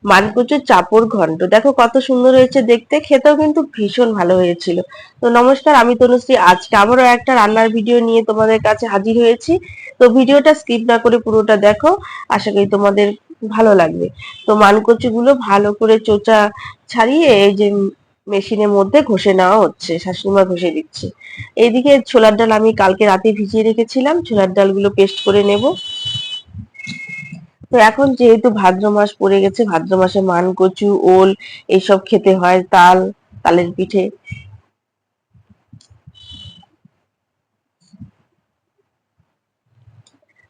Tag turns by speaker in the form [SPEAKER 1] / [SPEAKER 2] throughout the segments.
[SPEAKER 1] মানকচুর চাপড় ঘন্ট, দেখো কত সুন্দর হয়েছে দেখতে, খেতেও কিন্তু ভীষণ ভালো হয়েছিল। তো নমস্কার, আমি তনুশ্রী, আজকে আবারও একটা রান্নার ভিডিও নিয়ে তোমাদের কাছে হাজির হয়েছি। তো ভিডিওটা স্কিপ না করে পুরোটা দেখো, আশা করি তোমাদের ভালো লাগবে। তো মানকচু গুলো ভালো করে চোচা ছাড়িয়ে এই যে মেশিনের মধ্যে ঘষে নেওয়া হচ্ছে, শাশুড়িমা ঘষে দিচ্ছে। এইদিকে ছোলার ডাল আমি কালকে রাতে ভিজিয়ে রেখেছিলাম, ছোলার ডালগুলো পেস্ট করে নেব। তো এখন যেহেতু ভাদ্র মাস পড়ে গেছে, ভাদ্র মাসে মানকচু, ওল এইসব খেতে হয়, তালের পিঠে।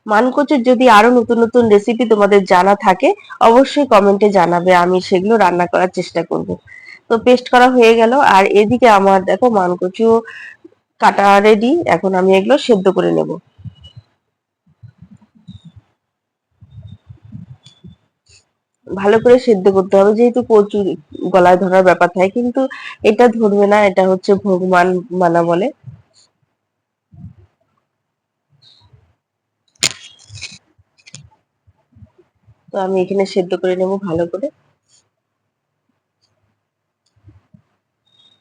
[SPEAKER 1] মানকচুর যদি আরো নতুন নতুন রেসিপি তোমাদের জানা থাকে, অবশ্যই কমেন্টে জানাবে, আমি সেগুলো রান্না করার চেষ্টা করব। তো পেস্ট করা হয়ে গেল, আর এদিকে আমার দেখো মানকচু কাটা রেডি, এখন আমি এগুলো সেদ্ধ করে নেব। ভালো করে সেদ্ধ করতে হবে, যেহেতু কচু গলায় ধরার ব্যাপার থাকে, কিন্তু এটা ধরবে না, এটা হচ্ছে ভগবান মানা বলে। তো আমি এখানে সেদ্ধ করে নেব ভালো করে।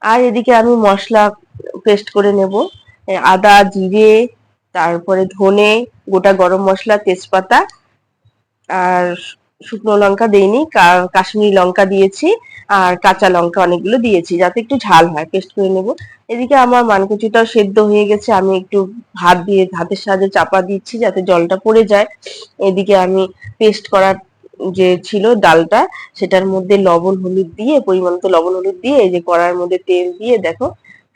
[SPEAKER 1] আর এদিকে আমি মশলা পেস্ট করে নেব। আদা, জিরে, তারপরে ধনে, গোটা গরম মশলা, তেজপাতা, আর শুকনো লঙ্কা দেইনি, কাশ্মীরি লঙ্কা দিয়েছি, আর কাঁচা লঙ্কা অনেকগুলো দিয়েছি যাতে একটু ঝাল হয়, পেস্ট করে নেব। এদিকে আমার মানকচুটাও সেদ্ধ হয়ে গেছে, আমি একটু হাতের সাহায্যে চাপা দিচ্ছি যাতে জলটা পড়ে যায়। এদিকে আমি পেস্ট করার যে ছিল ডালটা, সেটার মধ্যে লবণ হলুদ দিয়ে, পরিমাণ মতো লবণ হলুদ দিয়ে, এই যে কড়াইয়ের মধ্যে তেল দিয়ে দেখো,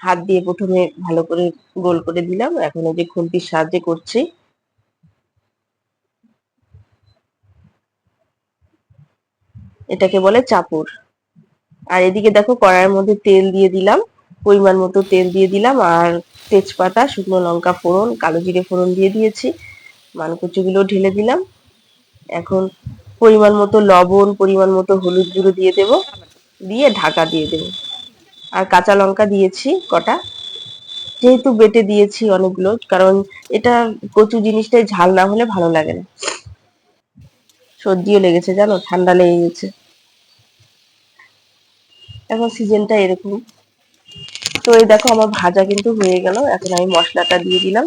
[SPEAKER 1] হাত দিয়ে প্রথমে ভালো করে গোল করে দিলাম, এখন এই যে খুন্তির সাহায্যে করছি। এটাকে বলে চাপুর। আর এদিকে দেখো কড়াইয়ের মধ্যে তেল দিয়ে দিলাম, পরিমাণ মতো তেল দিয়ে দিলাম, আর তেজপাতা, শুকনো লঙ্কা ফোড়ন, কালো জিরে ফোড়ন দিয়ে দিয়েছি, মানকচুগুলো ঢেলে দিলাম। এখন পরিমাণ মতো লবণ, পরিমাণ মতো হলুদ গুঁড়ো দিয়ে দেব, দিয়ে ঢাকা দিয়ে দেব। আর কাঁচা লঙ্কা দিয়েছি কটা, যেহেতু বেটে দিয়েছি অনেকগুলো, কারণ এটা কচু জিনিসটাই ঝাল না হলে ভালো লাগে না। সর্দিও লেগেছে জানো, ঠান্ডা লেগে গেছে, এখন সিজনটা এরকম। তো এই দেখো আমার ভাজা কিন্তু হয়ে গেল, এখন আমি মশলাটা দিয়ে দিলাম।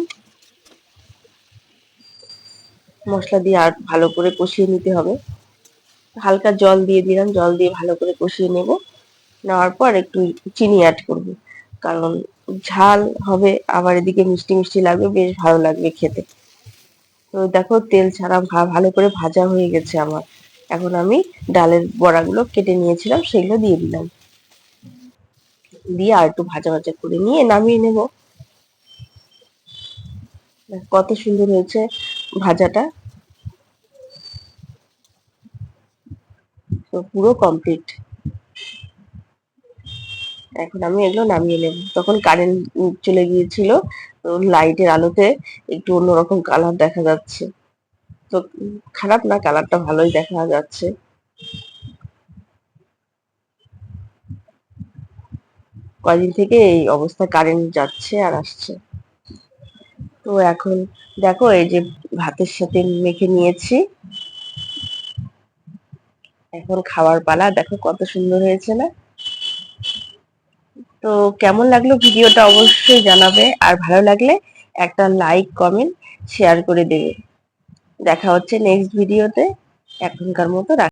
[SPEAKER 1] মশলা দিয়ে আর ভালো করে কষিয়ে নিতে হবে। হালকা জল দিয়ে দিলাম, জল দিয়ে ভালো করে কষিয়ে নেব। নেওয়ার পর একটু চিনি অ্যাড করব, কারণ ঝাল হবে, আবার এদিকে মিষ্টি মিষ্টি লাগবে, বেশ ভালো লাগবে খেতে। তো দেখো তেল ছাড়া ভালো করে ভাজা হয়ে গেছে আমার। এখন আমি ডালের বড়াগুলো কেটে নিয়েছিলাম সেগুলো দিয়ে দিলাম, দিয়ে আর একটু ভাজা ভাজা করে নিয়ে নামিয়ে নেব। কত সুন্দর হয়েছে ভাজাটা। তো পুরো কমপ্লিট, এখন আমি এগুলো নামিয়ে নেব। তখন কারেন্ট চলে গিয়েছিল, তো লাইটের আলোতে একটু অন্যরকম কালার দেখা যাচ্ছে। তো খারাপ না, কালারটা ভালোই দেখা যাচ্ছে। কয়দিন থেকে এই অবস্থা, কারেন্ট যাচ্ছে আর আসছে। তো এখন দেখো এই যে ভাতের সাথে মেখে নিয়েছি, এখন খাওয়ার পালা। দেখো কত সুন্দর হয়েছে না? তো কেমন লাগলো ভিডিওটা অবশ্যই জানাবে, আর ভালো লাগলে একটা লাইক, কমেন্ট, শেয়ার করে দেবে। দেখা হচ্ছে নেক্সট ভিডিওতে। এখনকার মতো